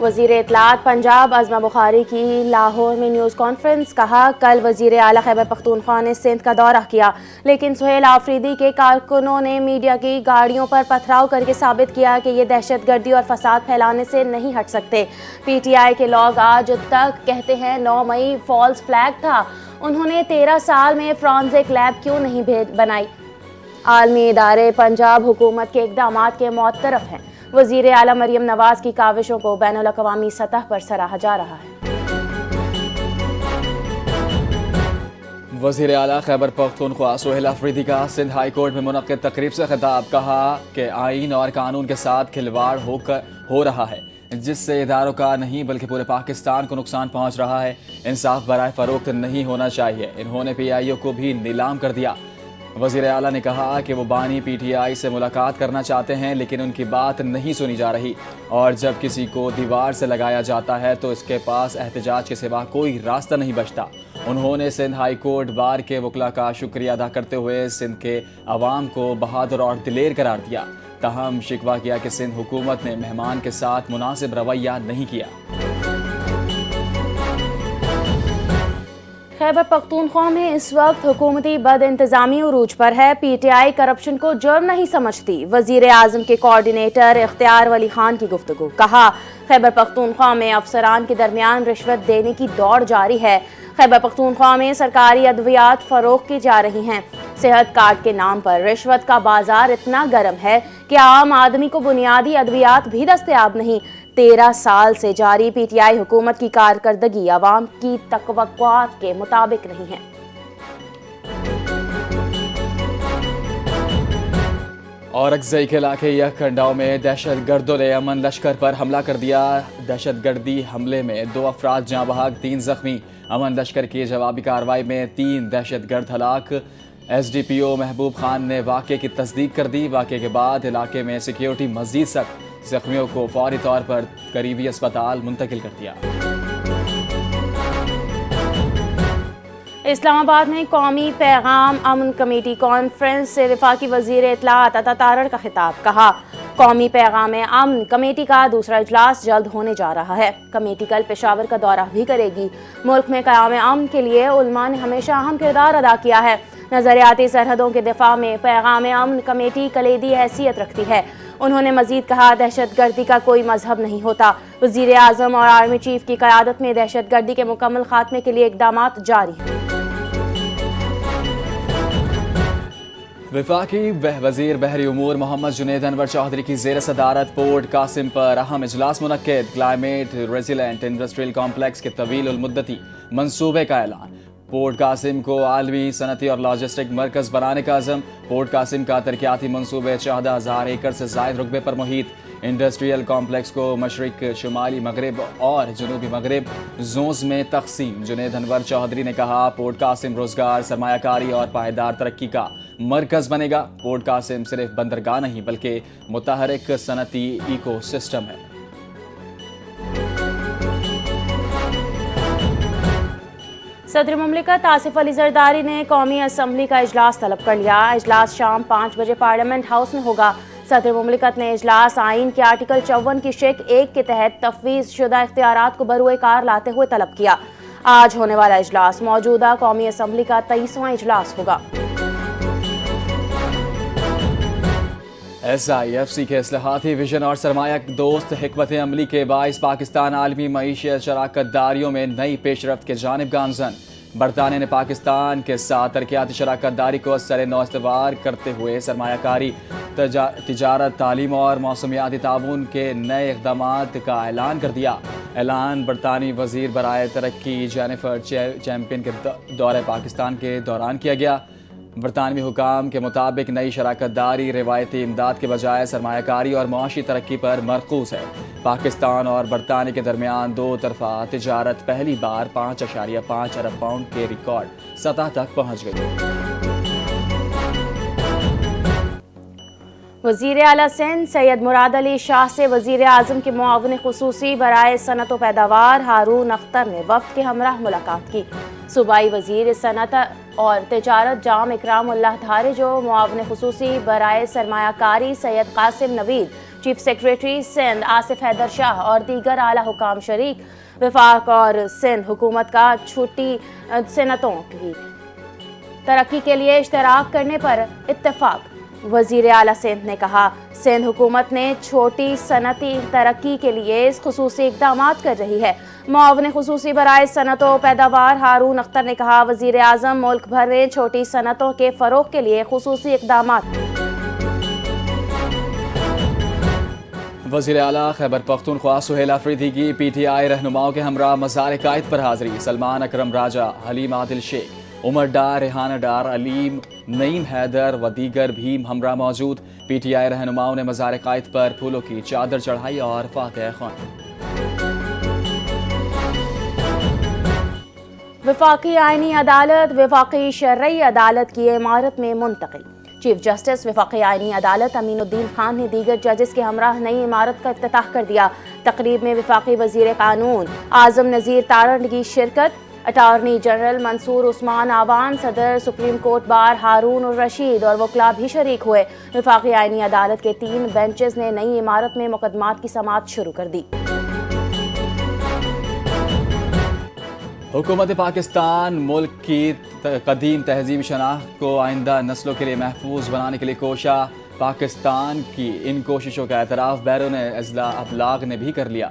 وزیر اطلاعات پنجاب عظمہ بخاری کی لاہور میں نیوز کانفرنس. کہا کل وزیر اعلیٰ خیبر پختونخوا نے سندھ کا دورہ کیا، لیکن سہیل آفریدی کے کارکنوں نے میڈیا کی گاڑیوں پر پتھراؤ کر کے ثابت کیا کہ یہ دہشت گردی اور فساد پھیلانے سے نہیں ہٹ سکتے. پی ٹی آئی کے لوگ آج تک کہتے ہیں 9 مئی فالس فلیگ تھا. انہوں نے 13 سال میں فرانزک لیب کیوں نہیں بنائی؟ عالمی ادارے پنجاب حکومت کے اقدامات کے معترف ہیں. وزیر اعلیٰ مریم نواز کی کاوشوں کو بین الاقوامی سطح پر سراہا جا رہا ہے. وزیر اعلیٰ خیبر پختونخوا سہیل آفریدی کا سندھ ہائی کورٹ میں منعقد تقریب سے خطاب. کہا کہ آئین اور قانون کے ساتھ کھلواڑ ہو رہا ہے، جس سے اداروں کا نہیں بلکہ پورے پاکستان کو نقصان پہنچ رہا ہے. انصاف برائے فروخت نہیں ہونا چاہیے. انہوں نے پی آئی او کو بھی نیلام کر دیا. وزیر اعلیٰ نے کہا کہ وہ بانی پی ٹی آئی سے ملاقات کرنا چاہتے ہیں، لیکن ان کی بات نہیں سنی جا رہی، اور جب کسی کو دیوار سے لگایا جاتا ہے تو اس کے پاس احتجاج کے سوا کوئی راستہ نہیں بچتا. انہوں نے سندھ ہائی کورٹ بار کے وکلاء کا شکریہ ادا کرتے ہوئے سندھ کے عوام کو بہادر اور دلیر قرار دیا. تاہم شکوہ کیا کہ سندھ حکومت نے مہمان کے ساتھ مناسب رویہ نہیں کیا. خیبر پختونخوا میں اس وقت حکومتی بد انتظامی عروج پر ہے. پی ٹی آئی کرپشن کو جرم نہیں سمجھتی. وزیر اعظم کے کوارڈینیٹر اختیار ولی خان کی گفتگو. کہا خیبر پختونخوا میں افسران کے درمیان رشوت دینے کی دوڑ جاری ہے. خیبر پختونخوا میں سرکاری ادویات فروخت کی جا رہی ہیں. صحت کارڈ کے نام پر رشوت کا بازار اتنا گرم ہے کہ عام آدمی کو بنیادی ادویات بھی دستیاب نہیں. 13 سال سے جاری پی ٹی آئی حکومت کی کارکردگی عوام کی توقعات کے مطابق نہیں ہے. اورکزئی کے علاقے یکھنڈاؤ میں دہشت گردوں نے امن لشکر پر حملہ کر دیا. دہشت گردی حملے میں 2 افراد جاں بحق 3 زخمی. امن لشکر کی جوابی کارروائی میں 3 دہشت گرد ہلاک. ایس ڈی پی او محبوب خان نے واقعے کی تصدیق کر دی. واقعے کے بعد علاقے میں سیکیورٹی مزید سخت. زخمیوں کو فوری طور پر قریبی اسپتال منتقل کر دیا. اسلام آباد میں قومی پیغام امن کمیٹی کانفرنس سے وفاقی وزیر اطلاعات عطا تارڑ کا خطاب. کہا قومی پیغام امن کمیٹی کا دوسرا اجلاس جلد ہونے جا رہا ہے. کمیٹی کل پشاور کا دورہ بھی کرے گی. ملک میں قیام امن کے لیے علماء نے ہمیشہ اہم کردار ادا کیا ہے. نظریاتی سرحدوں کے دفاع میں پیغام امن کمیٹی کلیدی حیثیت رکھتی ہے. انہوں نے مزید کہا دہشت گردی کا کوئی مذہب نہیں ہوتا. وزیر اعظم اور آرمی چیف کی قیادت میں دہشت گردی کے مکمل خاتمے کے لیے اقدامات جاری ہیں. وفاقی وزیر بحری امور محمد جنید انور چودھری کی زیر صدارت پورٹ قاسم پر اہم اجلاس منعقد. کلائمیٹ ریزیلینٹ انڈسٹریل کمپلیکس کے طویل المدتی منصوبے کا اعلان. پورٹ قاسم کو عالمی صنعتی اور لاجسٹک مرکز بنانے کا عزم. پورٹ قاسم کا ترقیاتی منصوبے 14,000 ایکڑ سے زائد رقبے پر محیط. انڈسٹریل کمپلیکس کو مشرق، شمالی مغرب اور جنوبی مغرب زونز میں تقسیم. جنید انور چودھری نے کہا پورٹ قاسم روزگار، سرمایہ کاری اور پائیدار ترقی کا مرکز بنے گا. پورٹ قاسم صرف بندرگاہ نہیں بلکہ متحرک صنعتی ایکو سسٹم ہے. صدر مملکت آصف علی زرداری نے قومی اسمبلی کا اجلاس طلب کر لیا. اجلاس شام 5 بجے پارلیمنٹ ہاؤس میں ہوگا. صدر مملکت نے اجلاس آئین کے آرٹیکل 54 کی شق 1 کے تحت تفویض شدہ اختیارات کو بروئے کار لاتے ہوئے طلب کیا. آج ہونے والا اجلاس موجودہ قومی اسمبلی کا 23واں اجلاس ہوگا. ایس آئی ایف سی کے اصلاحاتی ویژن اور سرمایہ دوست حکمت عملی کے باعث پاکستان عالمی معیشت شراکت داریوں میں نئی پیش رفت کی جانب گامزن. برطانیہ نے پاکستان کے ساتھ ترقیاتی شراکت داری کو سر نو استوار کرتے ہوئے سرمایہ کاری، تجارت، تعلیم اور موسمیاتی تعاون کے نئے اقدامات کا اعلان کر دیا. اعلان برطانوی وزیر برائے ترقی جینیفر چیمپئن کے دورہ پاکستان کے دوران کیا گیا. برطانوی حکام کے مطابق نئی شراکت داری روایتی امداد کے بجائے سرمایہ کاری اور معاشی ترقی پر مرکوز ہے. پاکستان اور برطانیہ کے درمیان 2 طرفہ تجارت پہلی بار 5.5 ارب پاؤنڈ کے ریکارڈ سطح تک پہنچ گئی. وزیر اعلیٰ سندھ سید مراد علی شاہ سے وزیر اعظم کے معاون خصوصی برائے صنعت و پیداوار ہارون اختر نے وفد کے ہمراہ ملاقات کی. صوبائی وزیر صنعت اور تجارت جام اکرام اللہ دھارے جو معاون خصوصی برائے سرمایہ کاری سید قاسم نوید چیف سیکریٹری سندھ آصف حیدر شاہ اور دیگر اعلیٰ حکام شریک، وفاق اور سندھ حکومت کا چھوٹی صنعتوں کی ترقی کے لیے اشتراک کرنے پر اتفاق۔ وزیر اعلیٰ سندھ نے کہا، سندھ حکومت نے چھوٹی صنعتی ترقی کے لیے خصوصی اقدامات کر رہی ہے۔ معاون خصوصی برائے صنعت و پیداوار ہارون اختر نے کہا، وزیر اعظم ملک بھر میں چھوٹی صنعتوں کے فروغ کے لیے خصوصی اقدامات۔ وزیر اعلیٰ خیبر پختونخوا سہیل افریدی کی پی ٹی آئی رہنماؤں کے ہمراہ مزار قائد پر حاضری۔ سلمان اکرم راجہ، حلیم عادل شیخ، عمر ڈار، ریحانہ ڈار، علیم، نعیم حیدر و دیگر بھی ہمراہ موجود۔ پی ٹی آئی رہنماؤں نے مزار قائد پر پھولوں کی چادر چڑھائی اور فاتحہ خوانی۔ وفاقی آئینی عدالت وفاقی شرعی عدالت کی عمارت میں منتقل۔ چیف جسٹس وفاقی آئینی عدالت امین الدین خان نے دیگر ججز کے ہمراہ نئی عمارت کا افتتاح کر دیا۔ تقریب میں وفاقی وزیر قانون اعظم نذیر تارڑ کی شرکت، اٹارنی جنرل منصور عثمان آوان، صدر سپریم کورٹ بار ہارون الرشید اور وکلاء بھی شریک ہوئے۔ وفاقی آئینی عدالت کے 3 بینچز نے نئی عمارت میں مقدمات کی سماعت شروع کر دی۔ حکومت پاکستان ملک کی قدیم تہذیب شناخت کو آئندہ نسلوں کے لیے محفوظ بنانے کے لیے کوشاں۔ پاکستان کی ان کوششوں کا اعتراف بیرون اضلاع ابلاغ نے بھی کر لیا۔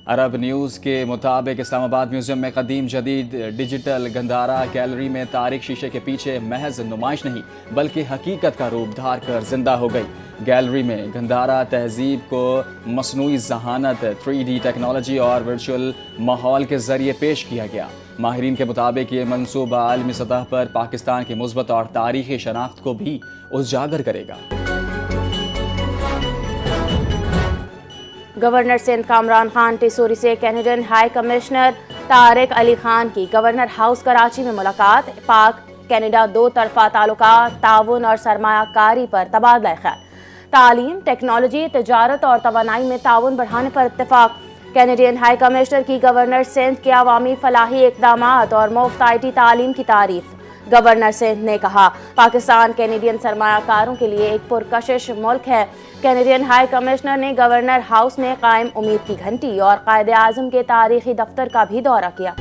عرب نیوز کے مطابق اسلام آباد میوزیم میں قدیم جدید ڈیجیٹل گندھارا گیلری میں تاریخ شیشے کے پیچھے محض نمائش نہیں بلکہ حقیقت کا روپ دھار کر زندہ ہو گئی۔ گیلری میں گندھارا تہذیب کو مصنوعی ذہانت، 3D ٹیکنالوجی اور ورچوئل ماحول کے ذریعے پیش کیا گیا۔ ماہرین کے مطابق یہ منصوبہ عالمی سطح پر پاکستان کی مثبت اور تاریخی شناخت کو بھی اجاگر کرے گا۔ گورنر سندھ کامران خان ٹیسوری سے Canadian high commissioner Tariq Ali Khan کی گورنر ہاؤس کراچی میں ملاقات۔ پاک کینیڈا 2 طرفہ تعلقات، تعاون اور سرمایہ کاری پر تبادلہ خیال۔ تعلیم، ٹیکنالوجی، تجارت اور توانائی میں تعاون بڑھانے پر اتفاق۔ کینیڈین ہائی کمشنر کی گورنر سندھ کے عوامی فلاحی اقدامات اور مفت آئی تعلیم کی تعریف۔ گورنر سندھ نے کہا، پاکستان کینیڈین سرمایہ کاروں کے لیے ایک پرکشش ملک ہے۔ کینیڈین ہائی کمشنر نے گورنر ہاؤس میں قائم امید کی گھنٹی اور قائد اعظم کے تاریخی دفتر کا بھی دورہ کیا۔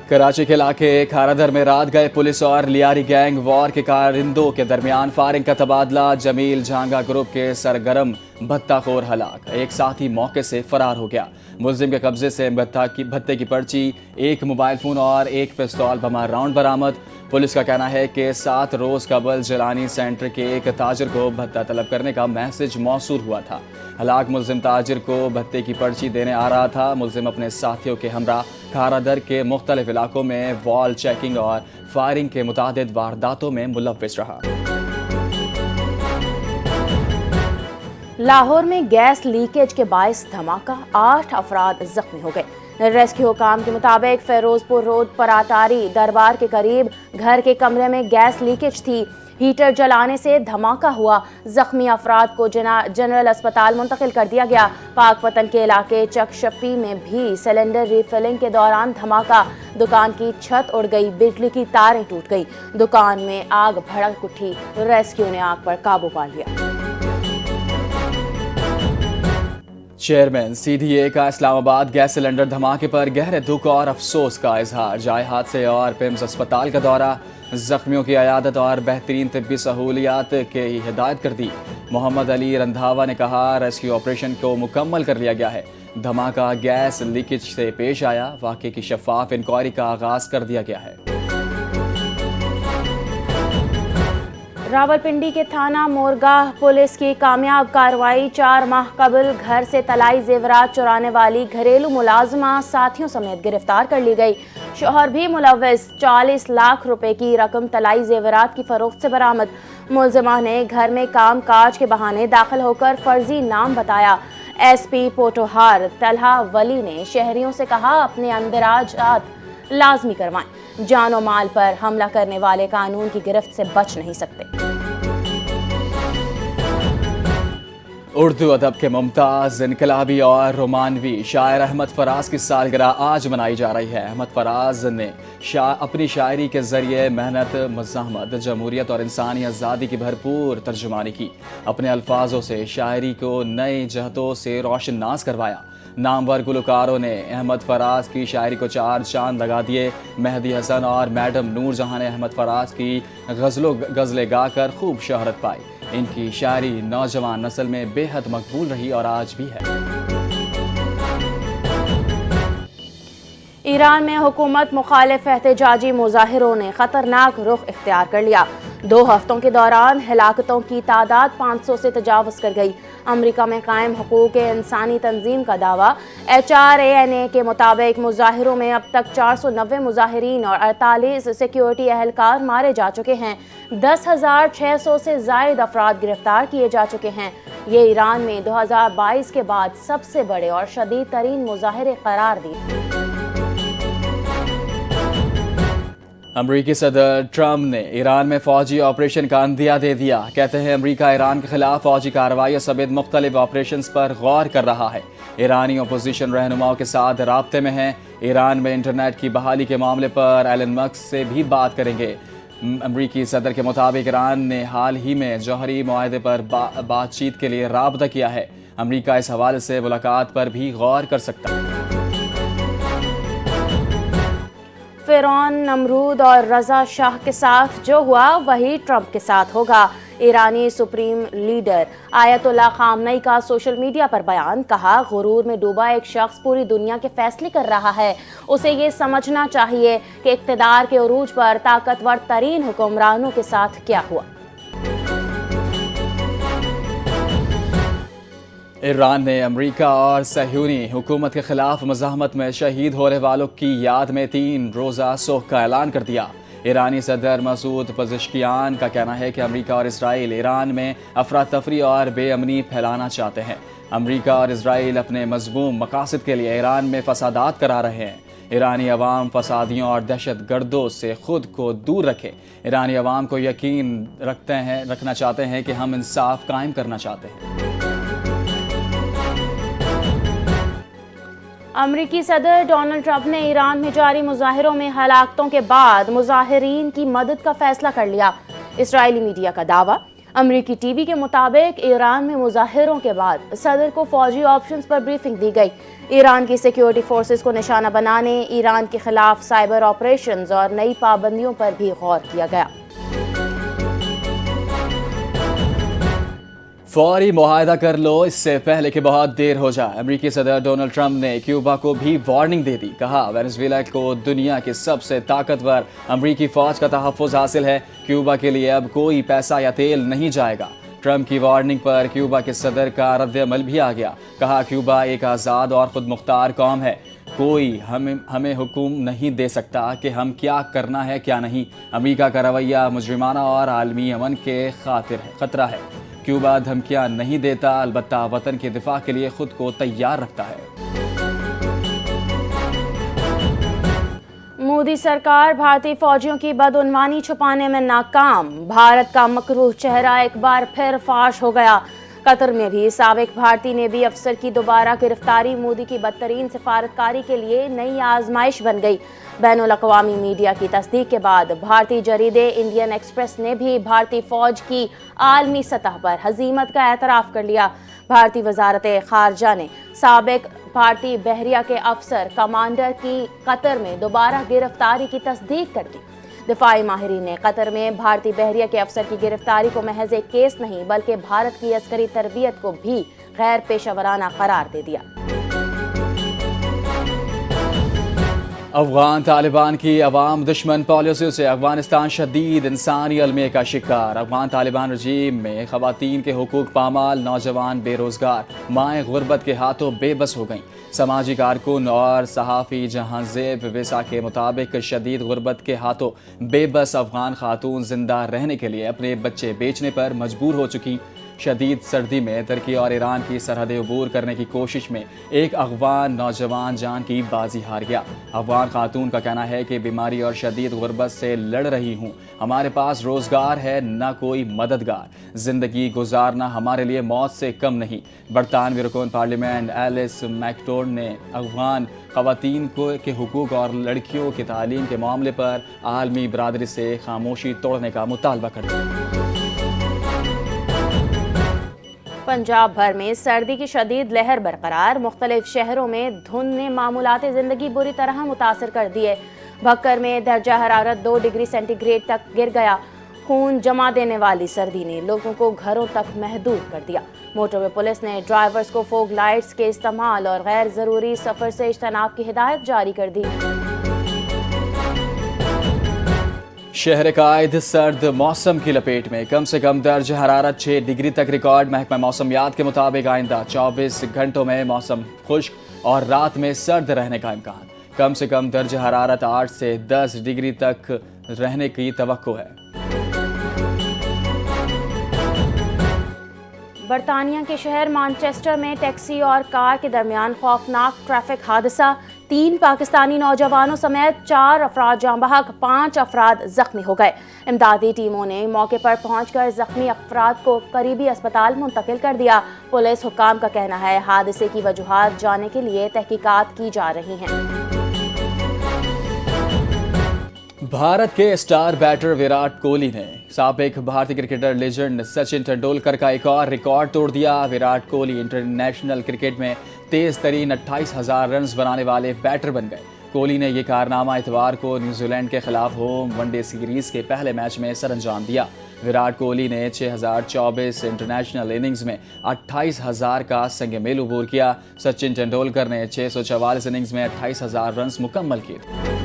کراچی کے علاقے کھارادر میں رات گئے پولیس اور لیاری گینگ وار کے کارندوں کے درمیان فائرنگ کا تبادلہ۔ جمیل جھانگا گروپ کے سرگرم بھتہ خور ہلاک، ایک ساتھی موقع سے فرار ہو گیا۔ ملزم کے قبضے سے بھتے کی پرچی، 1 موبائل فون اور 1 پستول بم راؤنڈ برآمد۔ پولیس کا کہنا ہے کہ 7 روز قبل جیلانی سینٹر کے ایک تاجر کو بھتہ طلب کرنے کا میسج موصول ہوا تھا۔ ہلاک ملزم تاجر کو بھتے کی پرچی دینے آ رہا تھا۔ ملزم اپنے ساتھیوں کے ہمراہ کھارادر کے مختلف علاقوں میں وال چیکنگ اور فائرنگ کے متعدد وارداتوں میں ملوث رہا۔ لاہور میں گیس لیکیج کے باعث دھماکہ، 8 افراد زخمی ہو گئے۔ ریسکیو حکام کے مطابق فیروز پور روڈ پر اٹاری دربار کے قریب گھر کے کمرے میں گیس لیکیج تھی۔ ہیٹر جلانے سے دھماکہ ہوا۔ زخمی افراد کو جنرل اسپتال منتقل کر دیا گیا۔ پاک پتن کے علاقے چک شپی میں بھی سلنڈر ریفلنگ کے دوران دھماکہ، دکان کی چھت اڑ گئی، بجلی کی تاریں ٹوٹ گئی، دکان میں آگ بھڑک اٹھی۔ ریسکیو نے آگ پر قابو پا لیا۔ چیئرمین سی ڈی اے کا اسلام آباد گیس سلنڈر دھماکے پر گہرے دکھ اور افسوس کا اظہار۔ جائے حادثے اور پیمز اسپتال کا دورہ، زخمیوں کی عیادت اور بہترین طبی سہولیات کی ہدایت کر دی۔ محمد علی رندھاوا نے کہا، ریسکیو آپریشن کو مکمل کر لیا گیا ہے۔ دھماکہ گیس لیکیج سے پیش آیا۔ واقعے کی شفاف انکوائری کا آغاز کر دیا گیا ہے۔ راولپنڈی کے تھانہ مورگاہ پولیس کی کامیاب کارروائی۔ 4 ماہ قبل گھر سے طلائی زیورات چرانے والی گھریلو ملازمہ ساتھیوں سمیت گرفتار کر لی گئی۔ شوہر بھی ملوث، 40 لاکھ روپے کی رقم طلائی زیورات کی فروخت سے برآمد۔ ملزمہ نے گھر میں کام کاج کے بہانے داخل ہو کر فرضی نام بتایا۔ ایس پی پوٹوہار طلحہ ولی نے شہریوں سے کہا، اپنے اندراجات لازمی کروائیں، جان و مال پر حملہ کرنے والے قانون کی گرفت سے بچ نہیں سکتے۔ اردو ادب کے ممتاز انقلابی اور رومانوی شاعر احمد فراز کی سالگرہ آج منائی جا رہی ہے۔ احمد فراز نے اپنی شاعری کے ذریعے محنت، مزاحمت، جمہوریت اور انسانی آزادی کی بھرپور ترجمانی کی۔ اپنے الفاظوں سے شاعری کو نئے جہتوں سے روشناس کروایا۔ نامور گلوکاروں نے احمد فراز کی شاعری کو چار چاند لگا دیے۔ مہدی حسن اور میڈم نور جہاں نے احمد فراز کی غزلیں گا کر خوب شہرت پائی۔ ان کی شاعری نوجوان نسل میں بے حد مقبول رہی اور آج بھی ہے۔ ایران میں حکومت مخالف احتجاجی مظاہروں نے خطرناک رخ اختیار کر لیا۔ 2 ہفتوں کے دوران ہلاکتوں کی تعداد 500 سے تجاوز کر گئی۔ امریکہ میں قائم حقوق انسانی تنظیم کا دعویٰ HRANA کے مطابق مظاہروں میں اب تک 490 مظاہرین اور 48 سیکیورٹی اہلکار مارے جا چکے ہیں۔ 10,600 سے زائد افراد گرفتار کیے جا چکے ہیں۔ یہ ایران میں 2022 کے بعد سب سے بڑے اور شدید ترین مظاہرے قرار دیے۔ امریکی صدر ٹرمپ نے ایران میں فوجی آپریشن کا عندیہ دے دیا۔ کہتے ہیں امریکہ ایران کے خلاف فوجی کارروائیوں سمیت مختلف آپریشنز پر غور کر رہا ہے۔ ایرانی اپوزیشن رہنماؤں کے ساتھ رابطے میں ہیں۔ ایران میں انٹرنیٹ کی بحالی کے معاملے پر ایلن ماسک سے بھی بات کریں گے۔ امریکی صدر کے مطابق ایران نے حال ہی میں جوہری معاہدے پر بات چیت کے لیے رابطہ کیا ہے۔ امریکہ اس حوالے سے ملاقات پر بھی غور کر سکتا ہے۔ فرعون، نمرود اور رضا شاہ کے ساتھ جو ہوا وہی ٹرمپ کے ساتھ ہوگا۔ ایرانی سپریم لیڈر آیت اللہ خامنئی کا سوشل میڈیا پر بیان، کہا غرور میں ڈوبا ایک شخص پوری دنیا کے فیصلے کر رہا ہے۔ اسے یہ سمجھنا چاہیے کہ اقتدار کے عروج پر طاقتور ترین حکمرانوں کے ساتھ کیا ہوا۔ ایران نے امریکہ اور صہیونی حکومت کے خلاف مزاحمت میں شہید ہونے والوں کی یاد میں 3 روزہ سوگ کا اعلان کر دیا۔ ایرانی صدر مسعود پزشکیان کا کہنا ہے کہ امریکہ اور اسرائیل ایران میں افراتفری اور بے امنی پھیلانا چاہتے ہیں۔ امریکہ اور اسرائیل اپنے مذموم مقاصد کے لیے ایران میں فسادات کرا رہے ہیں۔ ایرانی عوام فسادیوں اور دہشت گردوں سے خود کو دور رکھے۔ ایرانی عوام کو یقین رکھنا چاہتے ہیں کہ ہم انصاف قائم کرنا چاہتے ہیں۔ امریکی صدر ڈونلڈ ٹرمپ نے ایران میں جاری مظاہروں میں ہلاکتوں کے بعد مظاہرین کی مدد کا فیصلہ کر لیا۔ اسرائیلی میڈیا کا دعویٰ، امریکی ٹی وی کے مطابق ایران میں مظاہروں کے بعد صدر کو فوجی آپشنز پر بریفنگ دی گئی۔ ایران کی سیکیورٹی فورسز کو نشانہ بنانے، ایران کے خلاف سائبر آپریشنز اور نئی پابندیوں پر بھی غور کیا گیا۔ فوری معاہدہ کر لو اس سے پہلے کہ بہت دیر ہو جائے۔ امریکی صدر ڈونلڈ ٹرمپ نے کیوبا کو بھی وارننگ دے دی۔ کہا وینزویلا کو دنیا کی سب سے طاقتور امریکی فوج کا تحفظ حاصل ہے۔ کیوبا کے لیے اب کوئی پیسہ یا تیل نہیں جائے گا۔ ٹرمپ کی وارننگ پر کیوبا کے صدر کا رد عمل بھی آ گیا۔ کہا کیوبا ایک آزاد اور خود مختار قوم ہے۔ کوئی ہمیں حکم نہیں دے سکتا کہ ہم کیا کرنا ہے کیا نہیں۔ امریکہ کا رویہ مجرمانہ اور عالمی امن کے خطرہ ہے۔ کیوبا دھمکیاں نہیں دیتا، البتہ وطن کے دفاع کے لیے خود کو تیار رکھتا ہے۔ مودی سرکار بھارتی فوجیوں کی بدعنوانی چھپانے میں ناکام۔ بھارت کا مکروہ چہرہ ایک بار پھر فاش ہو گیا۔ قطر میں بھی سابق بھارتی نیوی افسر کی دوبارہ گرفتاری مودی کی بدترین سفارتکاری کے لیے نئی آزمائش بن گئی۔ بین الاقوامی میڈیا کی تصدیق کے بعد بھارتی جریدے انڈین ایکسپریس نے بھی بھارتی فوج کی عالمی سطح پر ہزیمت کا اعتراف کر لیا۔ بھارتی وزارت خارجہ نے سابق بھارتی بحریہ کے افسر کمانڈر کی قطر میں دوبارہ گرفتاری کی تصدیق کر دی۔ دفاعی ماہرین نے قطر میں بھارتی بحریہ کے افسر کی گرفتاری کو محض ایک کیس نہیں بلکہ بھارت کی عسکری تربیت کو بھی غیر پیشہ ورانہ قرار دے دیا۔ افغان طالبان کی عوام دشمن پالیسیوں سے افغانستان شدید انسانی المیہ کا شکار۔ افغان طالبان رجیم میں خواتین کے حقوق پامال، نوجوان بے روزگار، مائیں غربت کے ہاتھوں بے بس ہو گئیں۔ سماجی کارکن اور صحافی جہاں زیب ویسا کے مطابق شدید غربت کے ہاتھوں بے بس افغان خاتون زندہ رہنے کے لیے اپنے بچے بیچنے پر مجبور ہو چکی۔ شدید سردی میں ترکی اور ایران کی سرحدیں عبور کرنے کی کوشش میں ایک افغان نوجوان جان کی بازی ہار گیا۔ افغان خاتون کا کہنا ہے کہ بیماری اور شدید غربت سے لڑ رہی ہوں، ہمارے پاس روزگار ہے نہ کوئی مددگار، زندگی گزارنا ہمارے لیے موت سے کم نہیں۔ برطانوی رکن پارلیمنٹ ایلس میکٹون نے افغان خواتین کے حقوق اور لڑکیوں کی تعلیم کے معاملے پر عالمی برادری سے خاموشی توڑنے کا مطالبہ کر دیا۔ پنجاب بھر میں سردی کی شدید لہر برقرار، مختلف شہروں میں دھند نے معمولات زندگی بری طرح متاثر کر دیے۔ بھکر میں درجہ حرارت 2 ڈگری سینٹی گریڈ تک گر گیا۔ خون جما دینے والی سردی نے لوگوں کو گھروں تک محدود کر دیا۔ موٹر وے پولیس نے ڈرائیورز کو فوگ لائٹس کے استعمال اور غیر ضروری سفر سے اجتناب کی ہدایت جاری کر دی۔ شہر قائد سرد موسم کی لپیٹ میں، کم سے کم درجہ حرارت 6 ڈگری تک ریکارڈ۔ محکمہ موسمیات کے مطابق آئندہ 24 گھنٹوں میں موسم خشک اور رات میں سرد رہنے کا امکان۔ کم سے کم درجہ حرارت 8 سے 10 ڈگری تک رہنے کی توقع ہے۔ برطانیہ کے شہر مانچسٹر میں ٹیکسی اور کار کے درمیان خوفناک ٹریفک حادثہ، 3 پاکستانی نوجوانوں سمیت 4 افراد جاں بحق، 5 افراد زخمی ہو گئے۔ امدادی ٹیموں نے موقع پر پہنچ کر زخمی افراد کو قریبی اسپتال منتقل کر دیا۔ پولیس حکام کا کہنا ہے حادثے کی وجوہات جاننے کے لیے تحقیقات کی جا رہی ہیں۔ بھارت کے اسٹار بیٹر وراٹ کوہلی نے سابق بھارتی کرکٹر لیجنڈ سچن تندولکر کا ایک اور ریکارڈ توڑ دیا۔ وراٹ کوہلی انٹرنیشنل کرکٹ میں تیز ترین 28,000 رنز بنانے والے بیٹر بن گئے۔ کوہلی نے یہ کارنامہ اتوار کو نیوزی لینڈ کے خلاف ہوم ون ڈے سیریز کے پہلے میچ میں سر انجام دیا۔ وراٹ کوہلی نے 6024 انٹرنیشنل اننگز میں 28,000 کا سنگ میل عبور کیا۔ سچن تندولکر نے 644 اننگز میں 28,000 رنز مکمل کیے تھے۔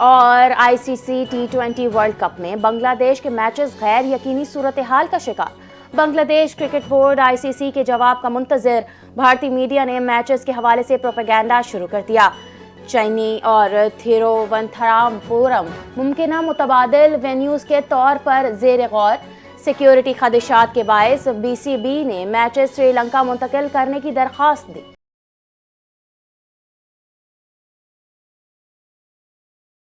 اور ICC T20 ورلڈ کپ میں بنگلہ دیش کے میچز غیر یقینی صورتحال کا شکار۔ بنگلہ دیش کرکٹ بورڈ ICC کے جواب کا منتظر۔ بھارتی میڈیا نے میچز کے حوالے سے پروپیگنڈا شروع کر دیا۔ چینی اور تھیروونتھرامپورم ممکنہ متبادل وینیوز کے طور پر زیر غور۔ سیکیورٹی خدشات کے باعث BCB نے میچز سری لنکا منتقل کرنے کی درخواست دی۔